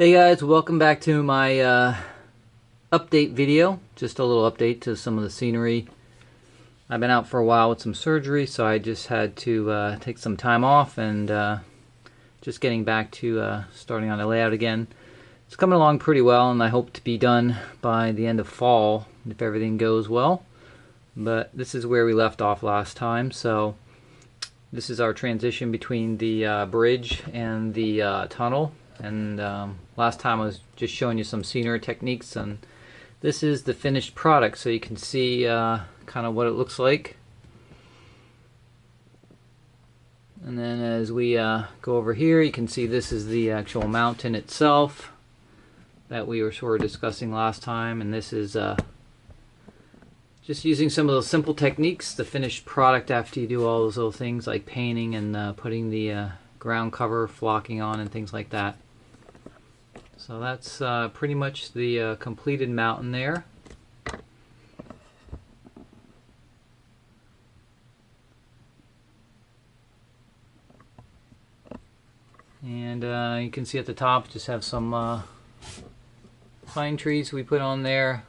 Hey guys, welcome back to my update video. Just a little update to some of the scenery. I've been out for a while with some surgery, so I just had to take some time off and just getting back to starting on the layout again. It's coming along pretty well, and I hope to be done by the end of fall if everything goes well. But this is where we left off last time, so this is our transition between the bridge and the tunnel. And last time I was just showing you some scenery techniques, and this is the finished product, so you can see kind of what it looks like. And then as we go over here, you can see this is the actual mountain itself that we were sort of discussing last time, and this is just using some of those simple techniques, the finished product after you do all those little things like painting and putting the ground cover, flocking on, and things like that. So that's pretty much the completed mountain there. And you can see at the top just have some pine trees we put on there.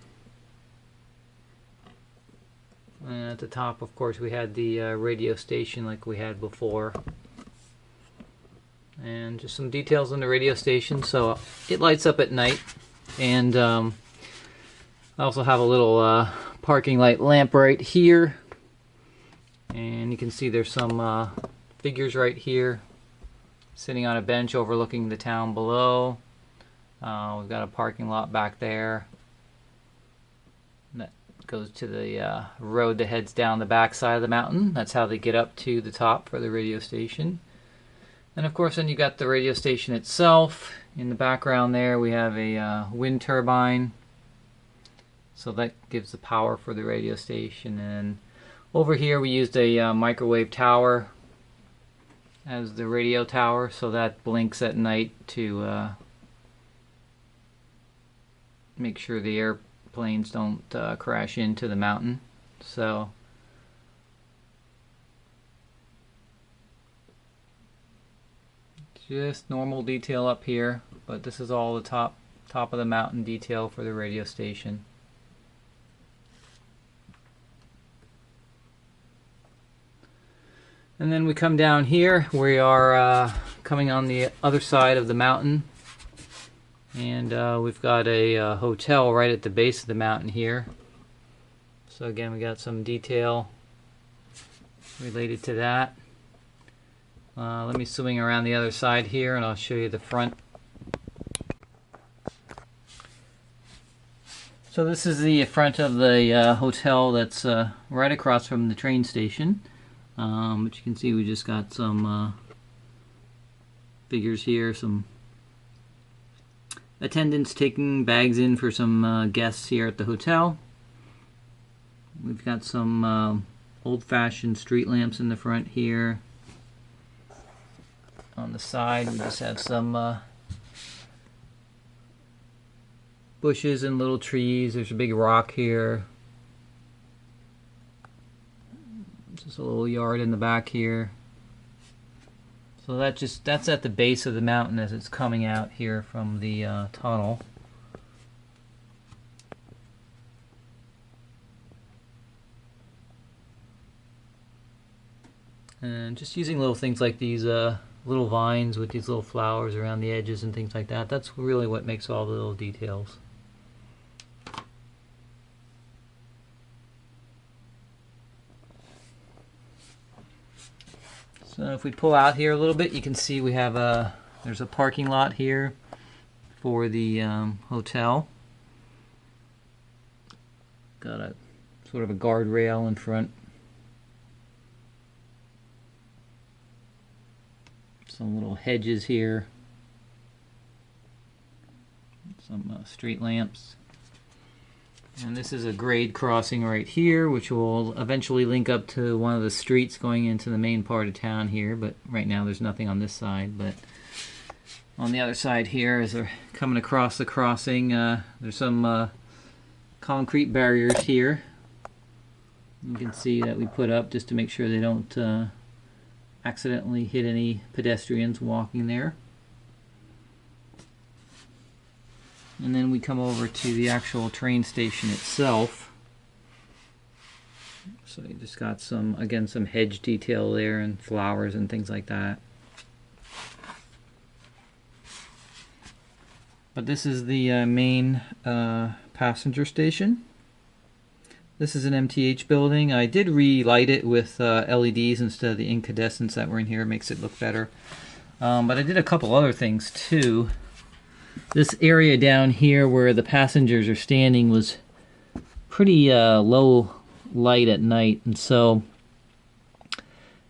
And at the top, of course, we had the radio station like we had before. And just some details on the radio station, so it lights up at night. And I also have a little parking light lamp right here, and you can see there's some figures right here sitting on a bench overlooking the town below. We've got a parking lot back there that goes to the road that heads down the back side of the mountain. That's how they get up to the top for the radio station. And of course, then you got the radio station itself. In the background there, we have a wind turbine, so that gives the power for the radio station. And over here, we used a microwave tower as the radio tower, so that blinks at night to make sure the airplanes don't crash into the mountain. So just normal detail up here, but this is all the top of the mountain detail for the radio station. And then we come down here. We are coming on the other side of the mountain, and we've got a hotel right at the base of the mountain here. So again, we got some detail related to that. Let me swing around the other side here and I'll show you the front. So this is the front of the hotel that's right across from the train station. But you can see we just got some figures here, some attendants taking bags in for some guests here at the hotel. We've got some old-fashioned street lamps in the front here. On the side, we just have some bushes and little trees. There's a big rock here. Just a little yard in the back here. So that's at the base of the mountain as it's coming out here from the tunnel. And just using little things like these little vines with these little flowers around the edges and things like that. That's really what makes all the little details. So if we pull out here a little bit, you can see we have there's a parking lot here for the hotel. Got a sort of a guardrail in front. Some little hedges here, some street lamps, and this is a grade crossing right here, which will eventually link up to one of the streets going into the main part of town here, but right now there's nothing on this side. But on the other side here, as they're coming across the crossing, there's some concrete barriers here. You can see that we put up just to make sure they don't accidentally hit any pedestrians walking there. And then we come over to the actual train station itself. So you just got some, again, some hedge detail there and flowers and things like that. But this is the main passenger station. This is an MTH building. I did relight it with LEDs instead of the incandescents that were in here. It makes it look better. But I did a couple other things too. This area down here where the passengers are standing was pretty low light at night. And so,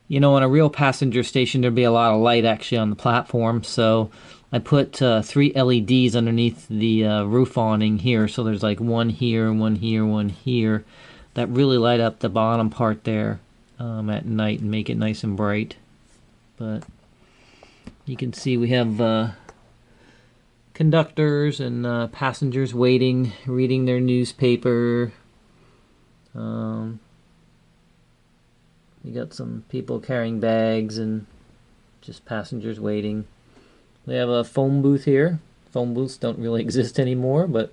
you know, in a real passenger station, there'd be a lot of light actually on the platform. So I put 3 LEDs underneath the roof awning here. So there's like one here, one here, one here, that really light up the bottom part there at night and make it nice and bright. But you can see we have conductors and passengers waiting, reading their newspaper. We got some people carrying bags and just passengers waiting. We have a phone booth here. Phone booths don't really exist anymore, but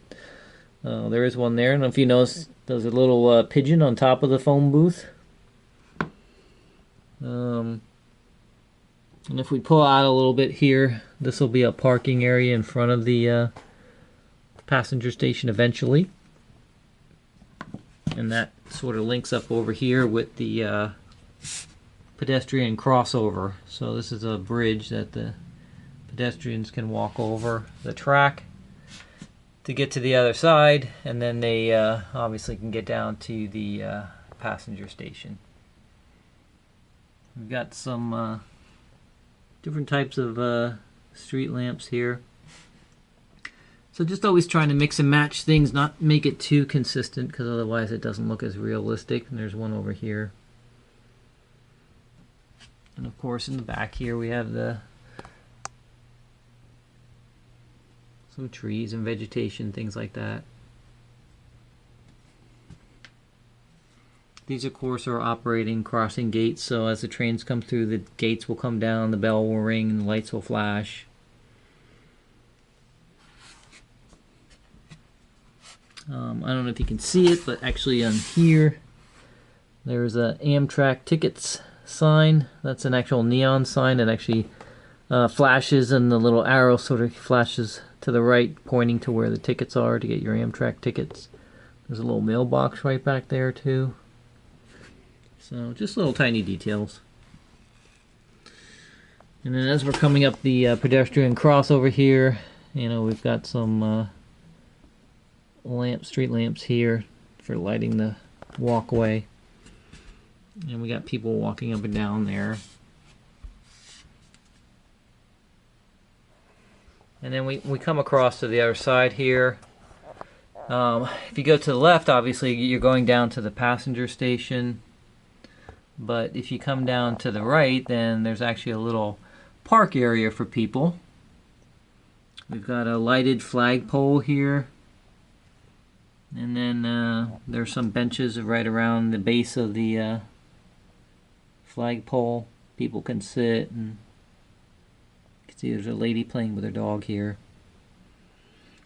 there is one there. I don't know if you notice, there's a little pigeon on top of the phone booth. And if we pull out a little bit here, this will be a parking area in front of the passenger station eventually. And that sort of links up over here with the pedestrian crossover. So this is a bridge that the pedestrians can walk over the track to get to the other side, and then they obviously can get down to the passenger station. We've got some different types of street lamps here. So just always trying to mix and match things, not make it too consistent, because otherwise it doesn't look as realistic. And there's one over here. And of course in the back here we have some trees and vegetation, things like that. These of course are operating crossing gates, so as the trains come through, the gates will come down, the bell will ring, and the lights will flash. I don't know if you can see it, but actually on here there's a Amtrak tickets sign. That's an actual neon sign that actually flashes, and the little arrow sort of flashes to the right, pointing to where the tickets are to get your Amtrak tickets. There's a little mailbox right back there too. So just little tiny details. And then as we're coming up the pedestrian crossover here, you know, we've got some street lamps here for lighting the walkway. And we got people walking up and down there. And then we come across to the other side here. If you go to the left, obviously you're going down to the passenger station. But if you come down to the right, then there's actually a little park area for people. We've got a lighted flagpole here. And then there's some benches right around the base of the flagpole. People can sit, and you can see there's a lady playing with her dog here.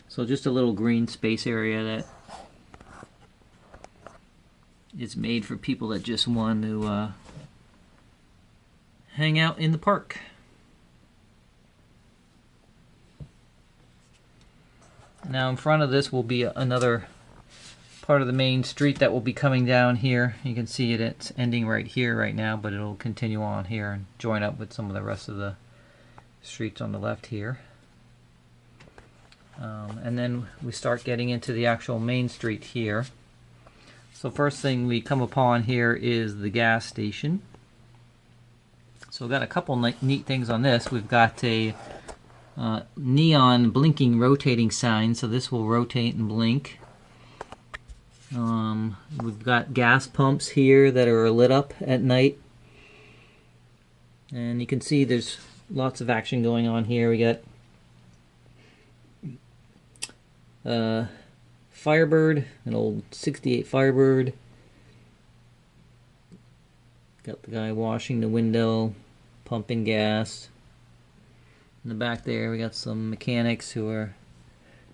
So just a little green space area that is made for people that just want to hang out in the park. Now in front of this will be another part of the main street that will be coming down here. You can see it's ending right here right now, but it'll continue on here and join up with some of the rest of the streets on the left here. And then we start getting into the actual main street here. So first thing we come upon here is the gas station. So we've got a couple neat things on this. We've got a neon blinking rotating sign, so this will rotate and blink. We've got gas pumps here that are lit up at night. And you can see there's lots of action going on here. We got Firebird, an old 68 Firebird. Got the guy washing the window, pumping gas. In the back there we got some mechanics who are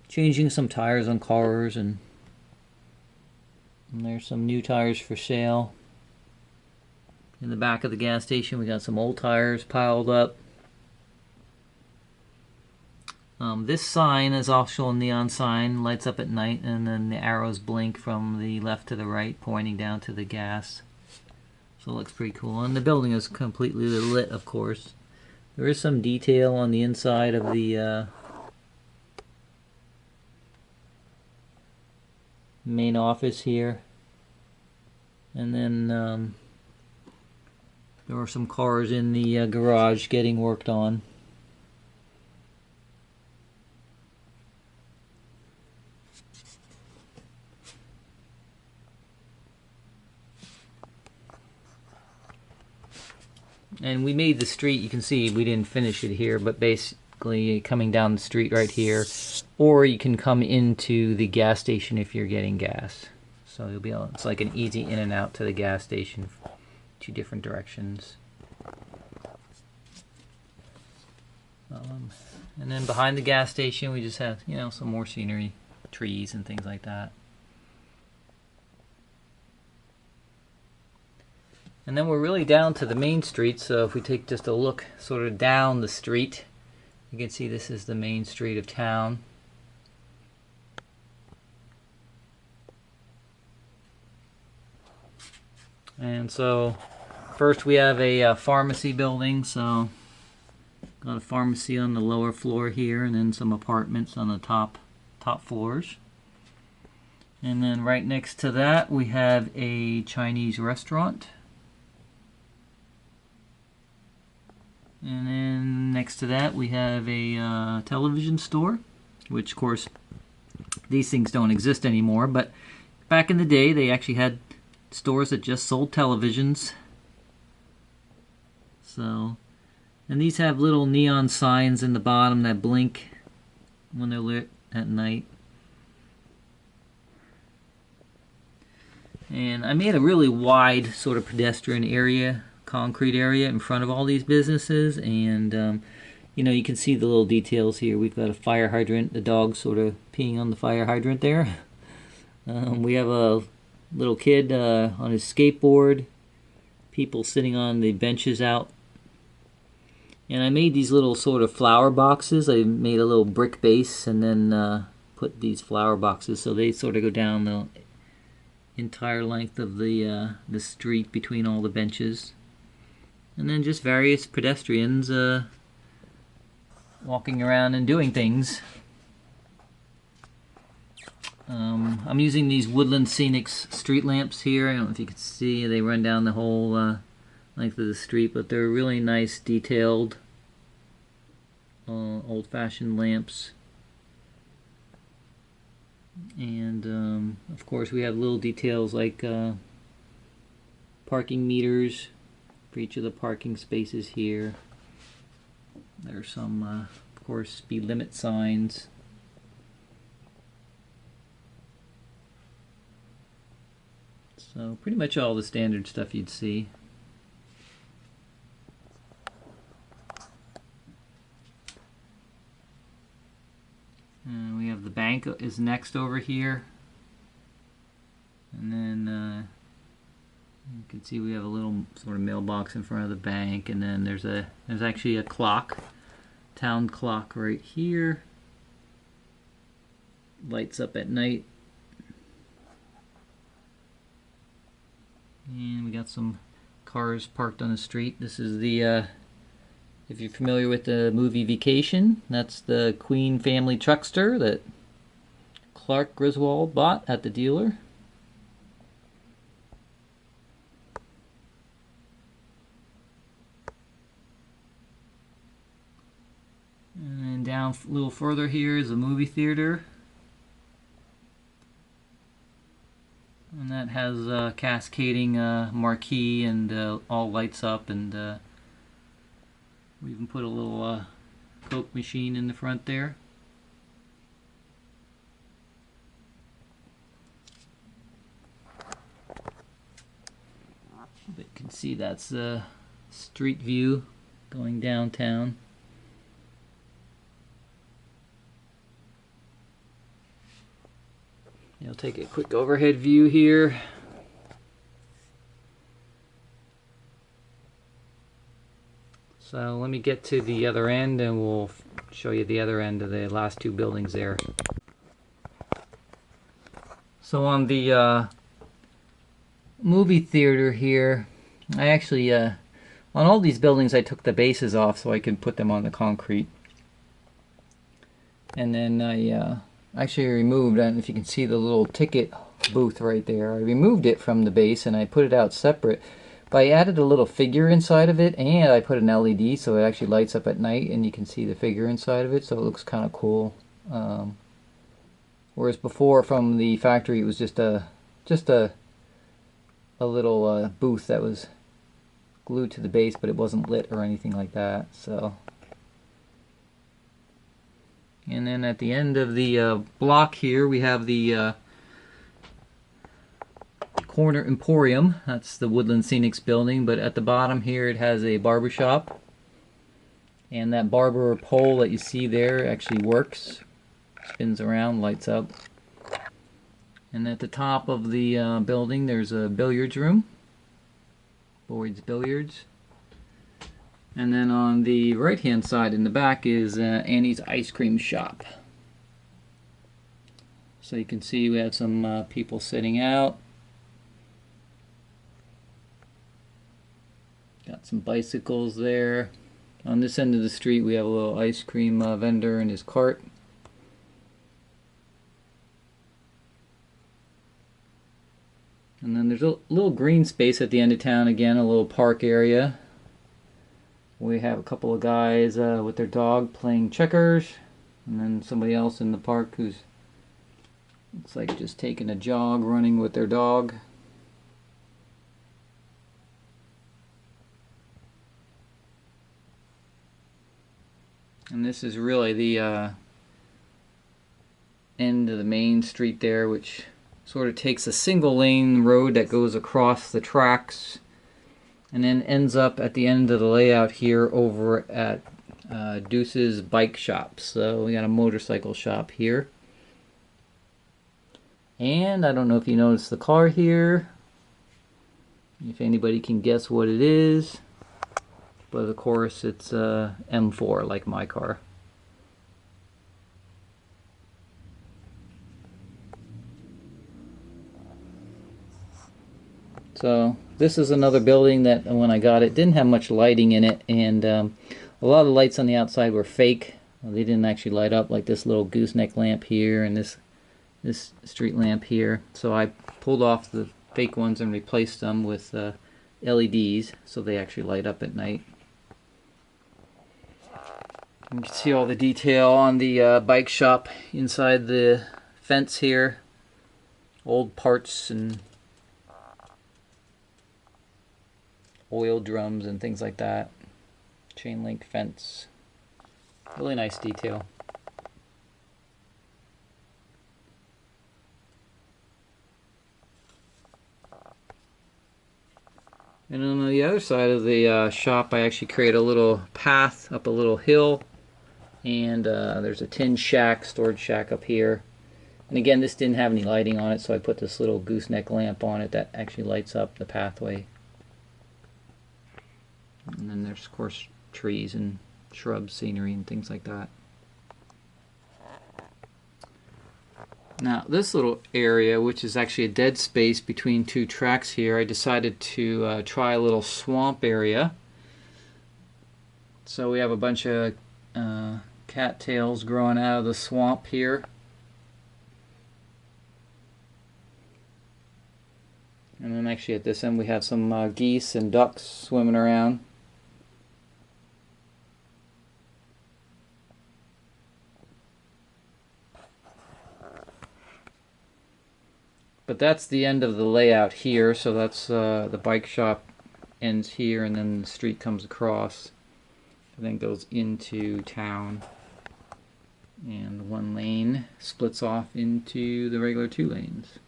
changing some tires on cars, and there's some new tires for sale. In the back of the gas station we got some old tires piled up. This sign is also a neon sign, lights up at night, and then the arrows blink from the left to the right, pointing down to the gas. So it looks pretty cool. And the building is completely lit, of course. There is some detail on the inside of the main office here. And then there are some cars in the garage getting worked on. And we made the street, you can see we didn't finish it here, but basically coming down the street right here, or you can come into the gas station if you're getting gas. So you'll be able, it's like an easy in and out to the gas station, two different directions. And then behind the gas station we just have, you know, some more scenery, trees and things like that. And then we're really down to the main street, so if we take just a look sort of down the street, you can see this is the main street of town. And so first we have a pharmacy building, so got a pharmacy on the lower floor here, and then some apartments on the top floors. And then right next to that we have a Chinese restaurant. And then next to that we have a television store, which of course these things don't exist anymore, but back in the day they actually had stores that just sold televisions. So, and these have little neon signs in the bottom that blink when they're lit at night. And I made a really wide sort of pedestrian area, concrete area in front of all these businesses, and you know, you can see the little details here. We've got a fire hydrant, the dog sort of peeing on the fire hydrant there. We have a little kid on his skateboard, people sitting on the benches out. And I made these little sort of flower boxes. I made a little brick base and then put these flower boxes so they sort of go down the entire length of the street between all the benches. And then just various pedestrians walking around and doing things. I'm using these Woodland Scenics street lamps here. I don't know if you can see, they run down the whole length of the street, but they're really nice, detailed, old-fashioned lamps. And of course we have little details like parking meters for each of the parking spaces here. There's some, of course, speed limit signs. So pretty much all the standard stuff you'd see. We have the bank is next over here. And then you can see we have a little sort of mailbox in front of the bank, and then there's actually a clock, town clock right here. Lights up at night. And we got some cars parked on the street. This is the, if you're familiar with the movie Vacation, that's the Queen family truckster that Clark Griswold bought at the dealer. And then down a little further here is a movie theater. And that has a cascading marquee and all lights up, and we even put a little Coke machine in the front there. But you can see that's the street view going downtown. I'll take a quick overhead view here. So let me get to the other end and we'll show you the other end of the last two buildings there. So on the movie theater here, I actually, on all these buildings I took the bases off so I could put them on the concrete. And then I actually removed, I don't know if you can see the little ticket booth right there. I removed it from the base and I put it out separate. But I added a little figure inside of it, and I put an LED so it actually lights up at night and you can see the figure inside of it, so it looks kind of cool. Whereas before from the factory it was just a little booth that was glued to the base, but it wasn't lit or anything like that. So, and then at the end of the block here we have the Corner Emporium. That's the Woodland Scenics building, but at the bottom here it has a barber shop, and that barber pole that you see there actually works, spins around, lights up. And at the top of the building there's a billiards room, Boyd's Billiards. And then on the right hand side in the back is Annie's Ice Cream Shop. So you can see we have some people sitting out. Got some bicycles there. On this end of the street we have a little ice cream vendor in his cart. And then there's a little green space at the end of town again, a little park area. We have a couple of guys with their dog playing checkers, and then somebody else in the park who's looks like just taking a jog, running with their dog. And this is really the end of the main street there, which sort of takes a single lane road that goes across the tracks and then ends up at the end of the layout here over at Deuce's Bike Shop. So we got a motorcycle shop here. And I don't know if you noticed the car here, if anybody can guess what it is. But of course it's M4, like my car. So this is another building that when I got it didn't have much lighting in it, and a lot of the lights on the outside were fake. They didn't actually light up, like this little gooseneck lamp here and this street lamp here. So I pulled off the fake ones and replaced them with LEDs so they actually light up at night. You can see all the detail on the bike shop inside the fence here. Old parts and oil drums and things like that. Chain link fence. Really nice detail. And on the other side of the shop I actually create a little path up a little hill. And there's a tin shack, storage shack up here. And again, this didn't have any lighting on it, so I put this little gooseneck lamp on it that actually lights up the pathway. And then there's, of course, trees and shrubs, scenery, and things like that. Now, this little area, which is actually a dead space between two tracks here, I decided to try a little swamp area. So we have a bunch of cattails growing out of the swamp here. And then actually at this end we have some geese and ducks swimming around. But that's the end of the layout here, so that's the bike shop ends here, and then the street comes across and then goes into town. And one lane splits off into the regular two lanes.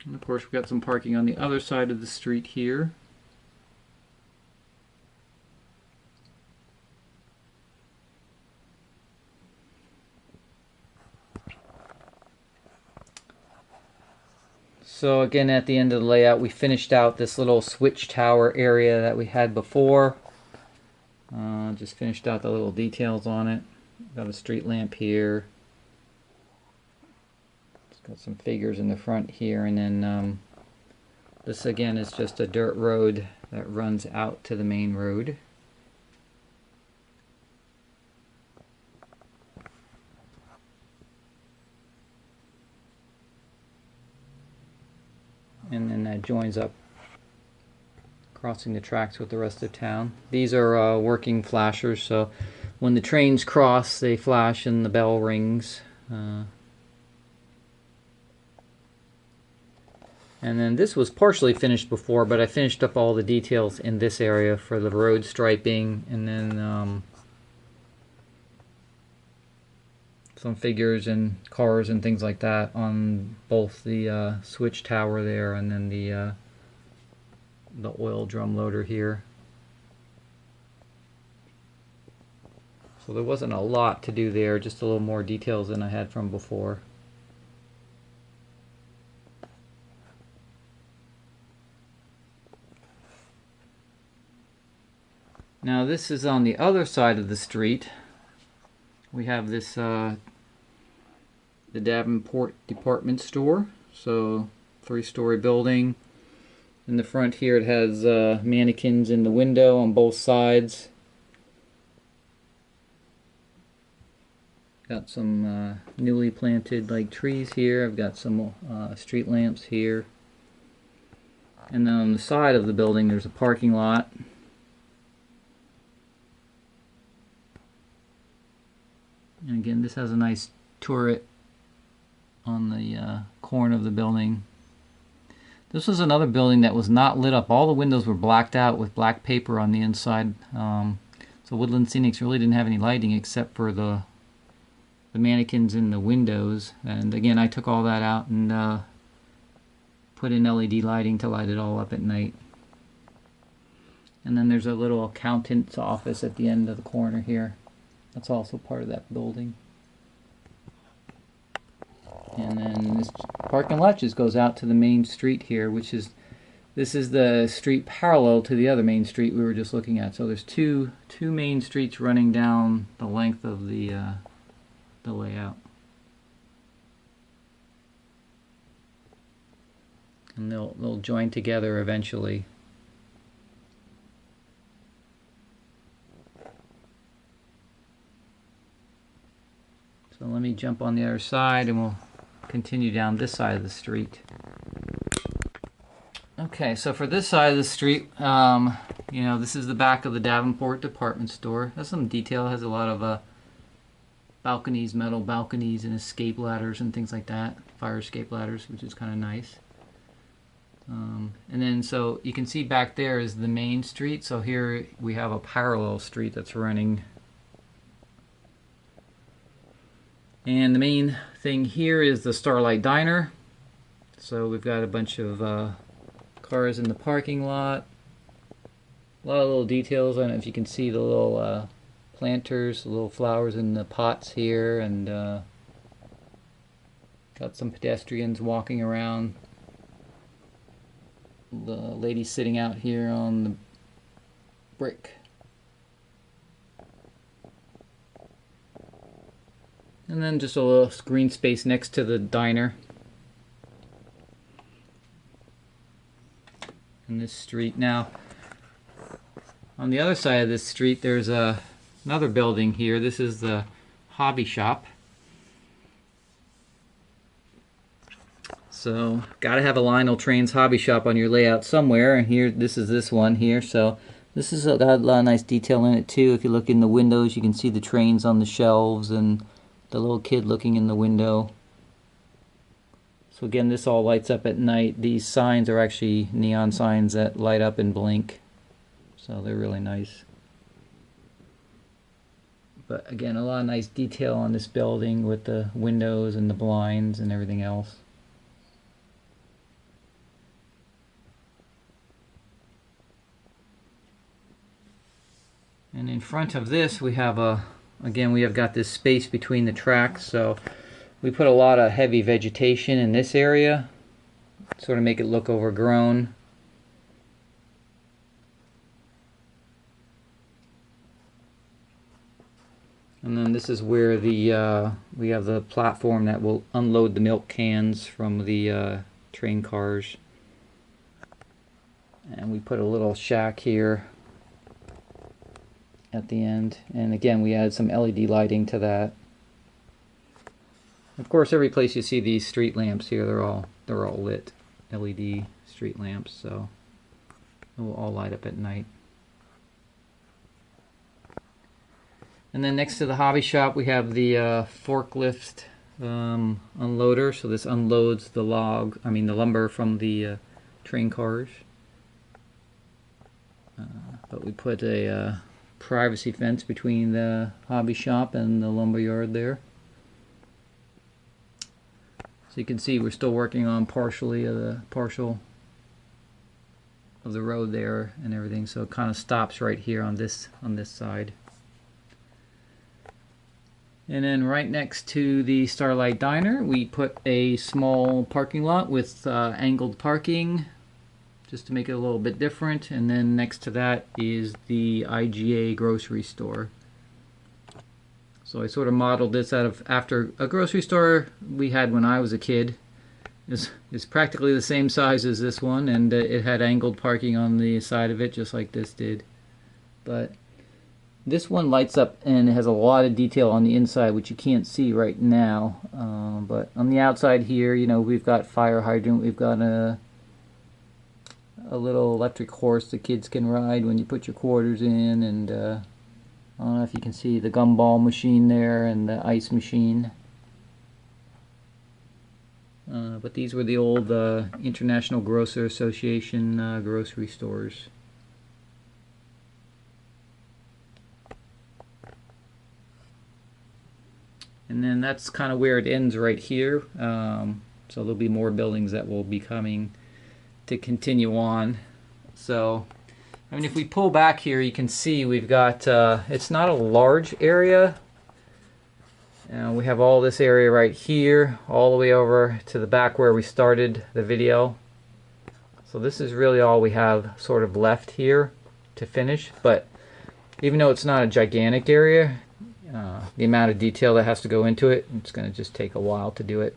And of course we've got some parking on the other side of the street here. So again, at the end of the layout, we finished out this little switch tower area that we had before. Just finished out the little details on it. Got a street lamp here. It's got some figures in the front here, and then this again is just a dirt road that runs out to the main road. And then that joins up, crossing the tracks with the rest of town. These are working flashers, so when the trains cross, they flash and the bell rings. And then this was partially finished before, but I finished up all the details in this area for the road striping, and then some figures and cars and things like that on both the switch tower there and then the oil drum loader here. So there wasn't a lot to do there, just a little more details than I had from before. Now this is on the other side of the street. We have this the Davenport department store, so 3-story building. In the front here it has mannequins in the window on both sides. Got some newly planted like trees here. I've got some street lamps here. And then on the side of the building there's a parking lot. And again, this has a nice turret on the corner of the building. This was another building that was not lit up. All the windows were blacked out with black paper on the inside. So Woodland Scenics really didn't have any lighting except for the mannequins in the windows. And again, I took all that out and put in LED lighting to light it all up at night. And then there's a little accountant's office at the end of the corner here. That's also part of that building. And then this parking lot just goes out to the main street here, which is, this is the street parallel to the other main street we were just looking at. So there's two main streets running down the length of the layout. And they'll join together eventually. So let me jump on the other side and we'll continue down this side of the street. Okay, so for this side of the street, you know, this is the back of the Davenport department store. Has some detail, has a lot of balconies, metal balconies and escape ladders and things like that. Fire escape ladders, which is kind of nice. And then so you can see back there is the main street. So here we have a parallel street that's running. And the main thing here is the Starlight Diner. So we've got a bunch of cars in the parking lot. A lot of little details. I don't know if you can see the little planters, the little flowers in the pots here, and got some pedestrians walking around. The lady sitting out here on the brick. And then just a little green space next to the diner. In this street. Now, on the other side of this street, there's another building here. This is the hobby shop. So, gotta have a Lionel Trains hobby shop on your layout somewhere. And here, this is this one here. So, this has got a lot of nice detail in it too. If you look in the windows, you can see the trains on the shelves and the little kid looking in the window. So again, this all lights up at night. These signs are actually neon signs that light up and blink. So they're really nice. But again, a lot of nice detail on this building with the windows and the blinds and everything else. And in front of this we have again, we have got this space between the tracks, so we put a lot of heavy vegetation in this area. sort of make it look overgrown. And then this is where the we have the platform that will unload the milk cans from the train cars. And we put a little shack here at the end. And again, we added some LED lighting to that. Of course, every place you see these street lamps here, they're all lit LED street lamps, so it will all light up at night. And then next to the hobby shop, we have the forklift unloader. So this unloads the the lumber from the train cars. But we put a privacy fence between the hobby shop and the lumber yard there. So you can see we're still working on partial of the road there and everything. So it kind of stops right here on this side. And then right next to the Starlight Diner, we put a small parking lot with angled parking, just to make it a little bit different. And then next to that is the IGA grocery store. So I sort of modeled this after a grocery store we had when I was a kid. It's practically the same size as this one, and it had angled parking on the side of it, just like this did. But this one lights up and it has a lot of detail on the inside, which you can't see right now. But on the outside here, you know, we've got fire hydrant, we've got a little electric horse the kids can ride when you put your quarters in, and I don't know if you can see the gumball machine there and the ice machine. But these were the old International Grocer Association grocery stores. And then that's kind of where it ends right here. So there'll be more buildings that will be coming to continue on. So, I mean, if we pull back here, you can see we've got, it's not a large area. We have all this area right here, all the way over to the back where we started the video. So this is really all we have sort of left here to finish. But even though it's not a gigantic area, the amount of detail that has to go into it, it's going to just take a while to do it.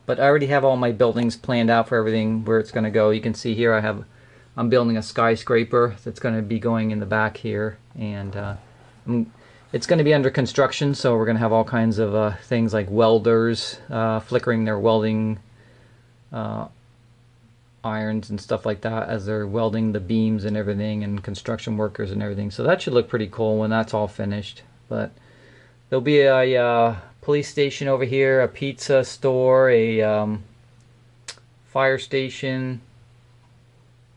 But I already have all my buildings planned out for everything where it's going to go. You can see here I'm building a skyscraper that's going to be going in the back here, and it's going to be under construction, so we're going to have all kinds of things like welders flickering their welding irons and stuff like that as they're welding the beams and everything, and construction workers and everything. So that should look pretty cool when that's all finished. But there'll be a police station over here, a pizza store, a fire station.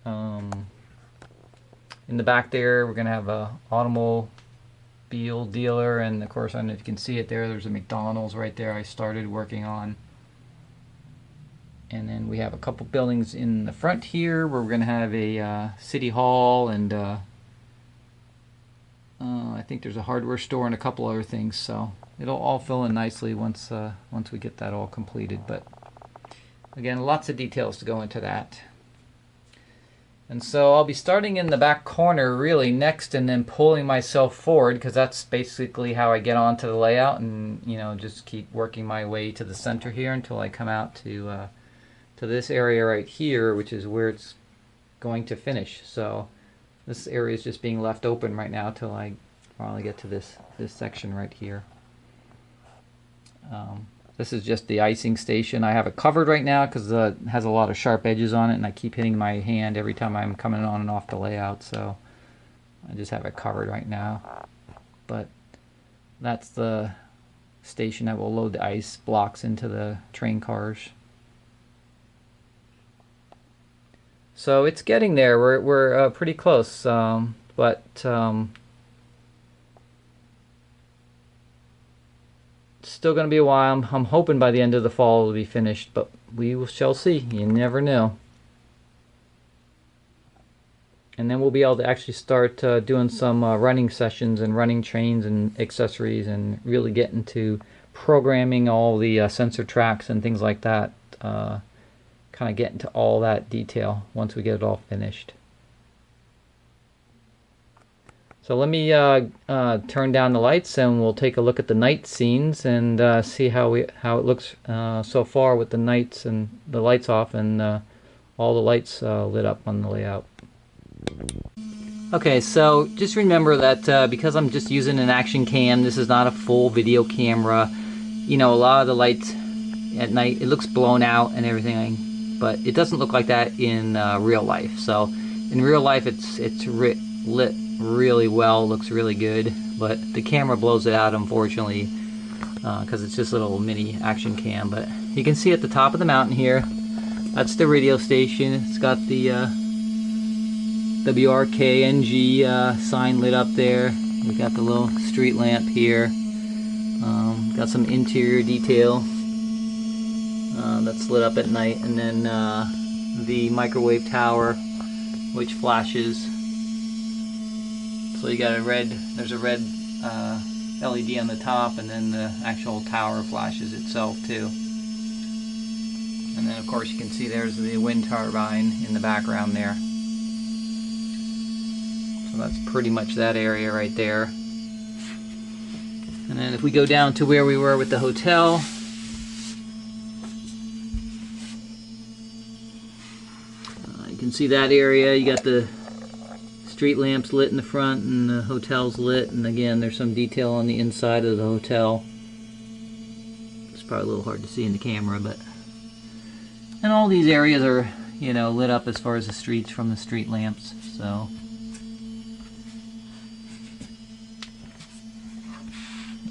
In the back there, we're going to have a automobile dealer, and of course, I don't know if you can see it there, there's a McDonald's right there I started working on. And then we have a couple buildings in the front here where we're going to have a city hall, and I think there's a hardware store and a couple other things. So it'll all fill in nicely once we get that all completed. But again, lots of details to go into that. And so I'll be starting in the back corner really next, and then pulling myself forward, because that's basically how I get onto the layout, and you know, just keep working my way to the center here until I come out to this area right here, which is where it's going to finish. So this area is just being left open right now till I finally get to this section right here. This is just the icing station. I have it covered right now because it has a lot of sharp edges on it, and I keep hitting my hand every time I'm coming on and off the layout, so I just have it covered right now. But that's the station that will load the ice blocks into the train cars. So it's getting there. We're pretty close, but still going to be a while. I'm hoping by the end of the fall it'll be finished, but we shall see. You never know. And then we'll be able to actually start doing some running sessions and running trains and accessories, and really get into programming all the sensor tracks and things like that kind of get into all that detail once we get it all finished. So let me turn down the lights and we'll take a look at the night scenes and see how it looks so far with the nights and the lights off and all the lights lit up on the layout. Okay, so just remember that because I'm just using an action cam, this is not a full video camera. You know, a lot of the lights at night, it looks blown out and everything, but it doesn't look like that in real life. So in real life, it's lit really well, looks really good, but the camera blows it out, unfortunately, because it's just a little mini action cam. But you can see at the top of the mountain here, that's the radio station. It's got the WRKNG sign lit up there. We've got the little street lamp here. Got some interior detail that's lit up at night, and then the microwave tower, which flashes. So you got there's a red LED on the top, and then the actual tower flashes itself too. And then of course you can see there's the wind turbine in the background there. So that's pretty much that area right there. And then if we go down to where we were with the hotel, you can see that area. You got the street lamps lit in the front and the hotel's lit, and again there's some detail on the inside of the hotel. It's probably a little hard to see in the camera, but and all these areas are, you know, lit up as far as the streets from the street lamps. So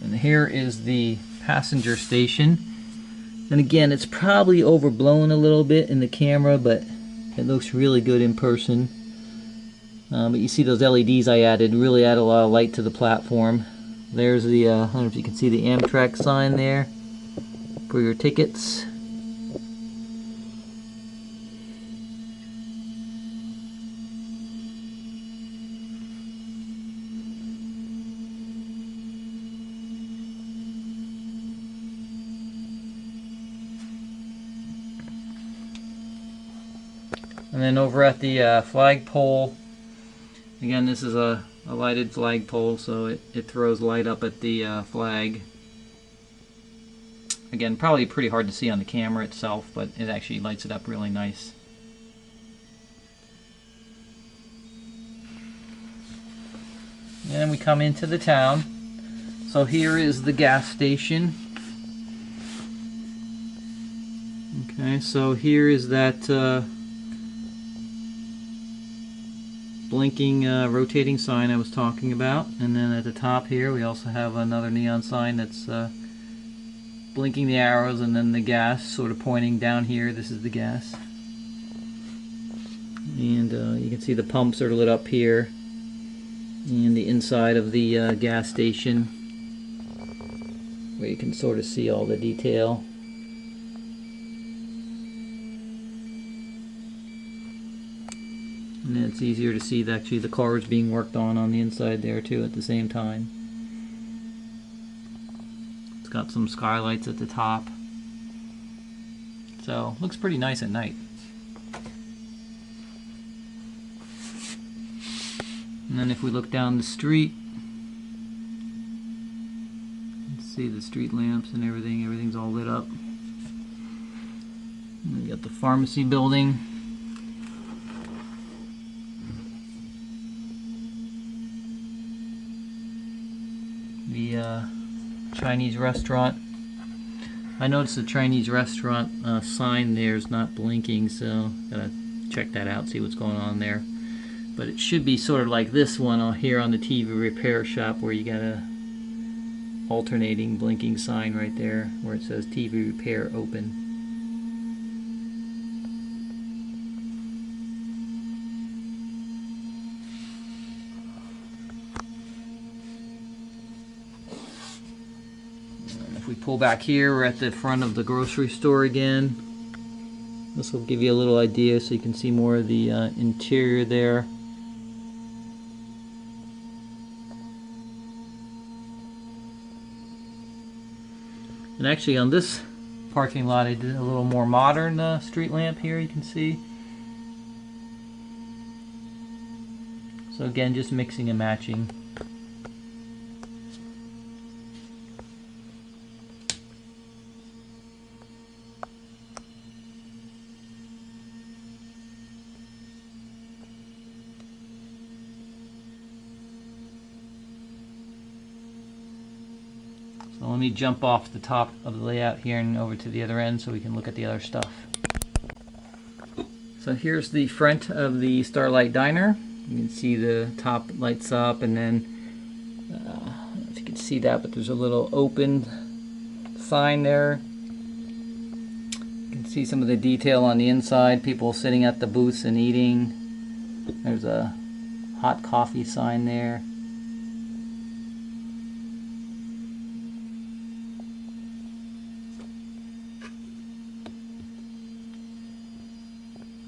and here is the passenger station, and again it's probably overblown a little bit in the camera, but it looks really good in person. But you see those LEDs I added really add a lot of light to the platform. There's the, I don't know if you can see the Amtrak sign there for your tickets. And then over at the flagpole, again, this is a lighted flagpole, so it throws light up at the flag. Again, probably pretty hard to see on the camera itself, but it actually lights it up really nice. And then we come into the town. So here is the gas station. Okay, so here is that blinking rotating sign I was talking about, and then at the top here we also have another neon sign that's blinking the arrows, and then the gas sort of pointing down here. This is the gas, and you can see the pumps are lit up here, and the inside of the gas station where you can sort of see all the detail. And it's easier to see that actually the car is being worked on the inside there too at the same time. It's got some skylights at the top. So looks pretty nice at night. And then if we look down the street, you can see the street lamps and everything's all lit up. And we got the pharmacy building. The Chinese restaurant. I noticed the Chinese restaurant sign there is not blinking, so gotta check that out, see what's going on there. But it should be sort of like this one here on the TV repair shop, where you got a alternating blinking sign right there where it says TV repair open. If we pull back here, we're at the front of the grocery store again. This will give you a little idea so you can see more of the interior there. And actually on this parking lot, I did a little more modern street lamp here, you can see. So again, just mixing and matching. So let me jump off the top of the layout here and over to the other end so we can look at the other stuff. So here's the front of the Starlight Diner. You can see the top lights up, and then I don't know if you can see that, but there's a little open sign there. You can see some of the detail on the inside, people sitting at the booths and eating. There's a hot coffee sign there.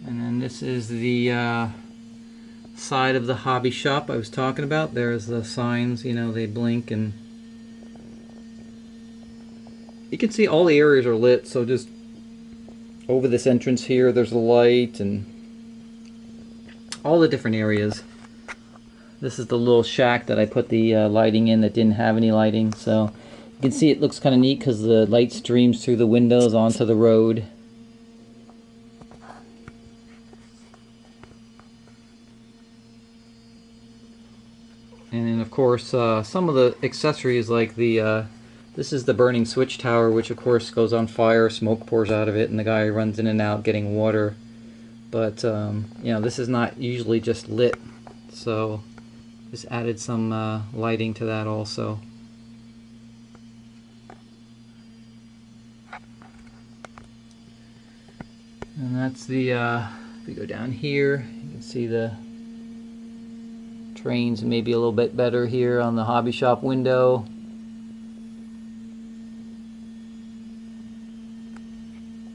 And then this is the side of the hobby shop I was talking about. There's the signs, you know, they blink, and you can see all the areas are lit. So just over this entrance here, there's a light, and all the different areas. This is the little shack that I put the lighting in that didn't have any lighting. So you can see it looks kind of neat because the light streams through the windows onto the road. And then of course some of the accessories, like the this is the burning switch tower, which of course goes on fire, smoke pours out of it, and the guy runs in and out getting water. But you know, this is not usually just lit, so just added some lighting to that also. And that's the if we go down here, you can see the trains maybe a little bit better here on the hobby shop window.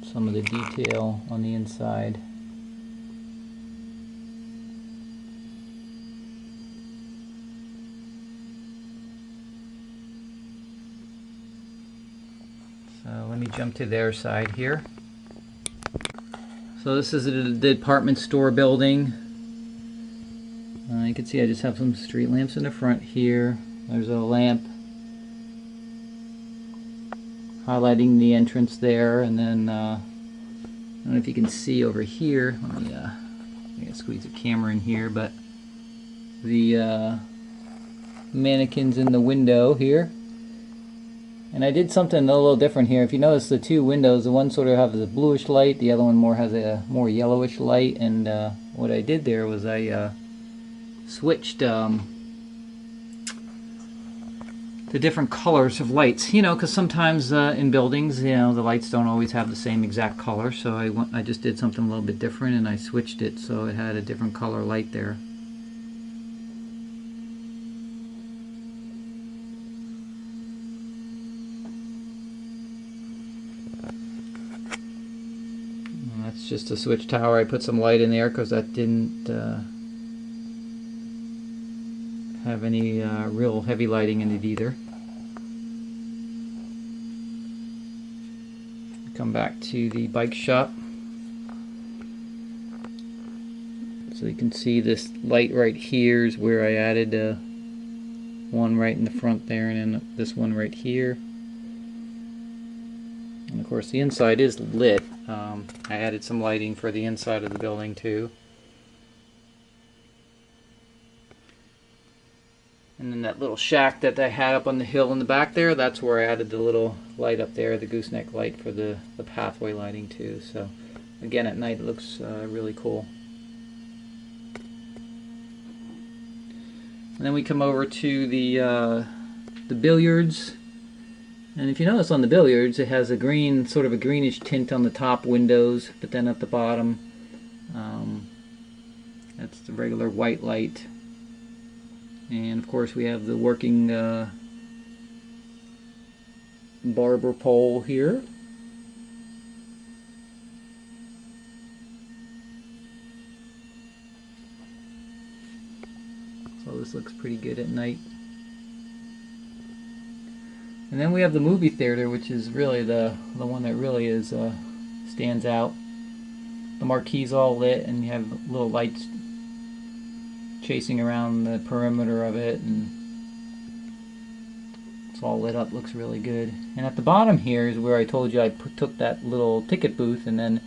Some of the detail on the inside. So let me jump to their side here. So this is the department store building. You can see I just have some street lamps in the front here. There's a lamp highlighting the entrance there, and then I don't know if you can see over here. Let me I gotta squeeze the camera in here, but the mannequins in the window here. And I did something a little different here. If you notice, the two windows, the one sort of has a bluish light, the other one more has a more yellowish light. And what I did there was I switched the different colors of lights, you know, because sometimes in buildings, you know, the lights don't always have the same exact color. So I just did something a little bit different, and I switched it so it had a different color light there. And that's just a switch tower. I put some light in there because that didn't have any real heavy lighting in it either. Come back to the bike shop. So you can see this light right here is where I added one right in the front there, and then this one right here. And of course the inside is lit. I added some lighting for the inside of the building too. And then that little shack that I had up on the hill in the back there, that's where I added the little light up there, the gooseneck light for the pathway lighting too. So again, at night it looks really cool. And then we come over to the billiards. And if you notice on the billiards, it has a green, sort of a greenish tint on the top windows, but then at the bottom, that's the regular white light. And of course we have the working barber pole here. So this looks pretty good at night. And then we have the movie theater, which is really the one that really is stands out. The marquee's all lit, and you have little lights chasing around the perimeter of it, and it's all lit up. Looks really good. And at the bottom here is where I told you I took that little ticket booth and then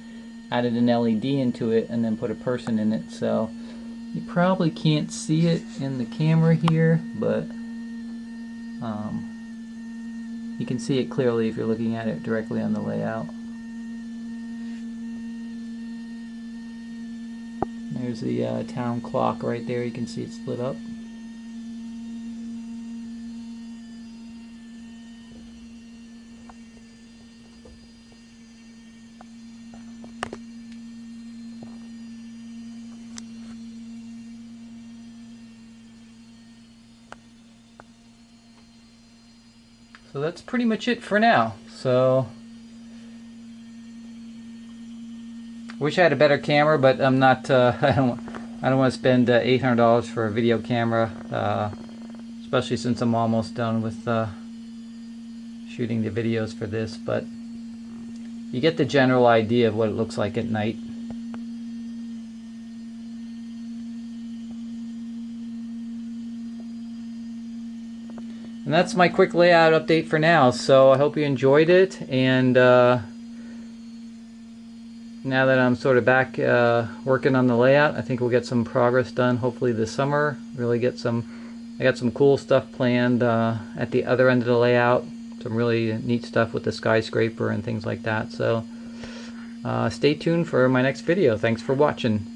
added an LED into it, and then put a person in it. So you probably can't see it in the camera here, but you can see it clearly if you're looking at it directly on the layout. There's the town clock right there. You can see it's lit up. So that's pretty much it for now. So wish I had a better camera, but I'm not. I don't want to spend $800 for a video camera, especially since I'm almost done with shooting the videos for this. But you get the general idea of what it looks like at night. And that's my quick layout update for now. So I hope you enjoyed it, and now that I'm sort of back working on the layout, I think we'll get some progress done hopefully this summer. Really get some, I got some cool stuff planned at the other end of the layout. Some really neat stuff with the skyscraper and things like that. So stay tuned for my next video. Thanks for watching.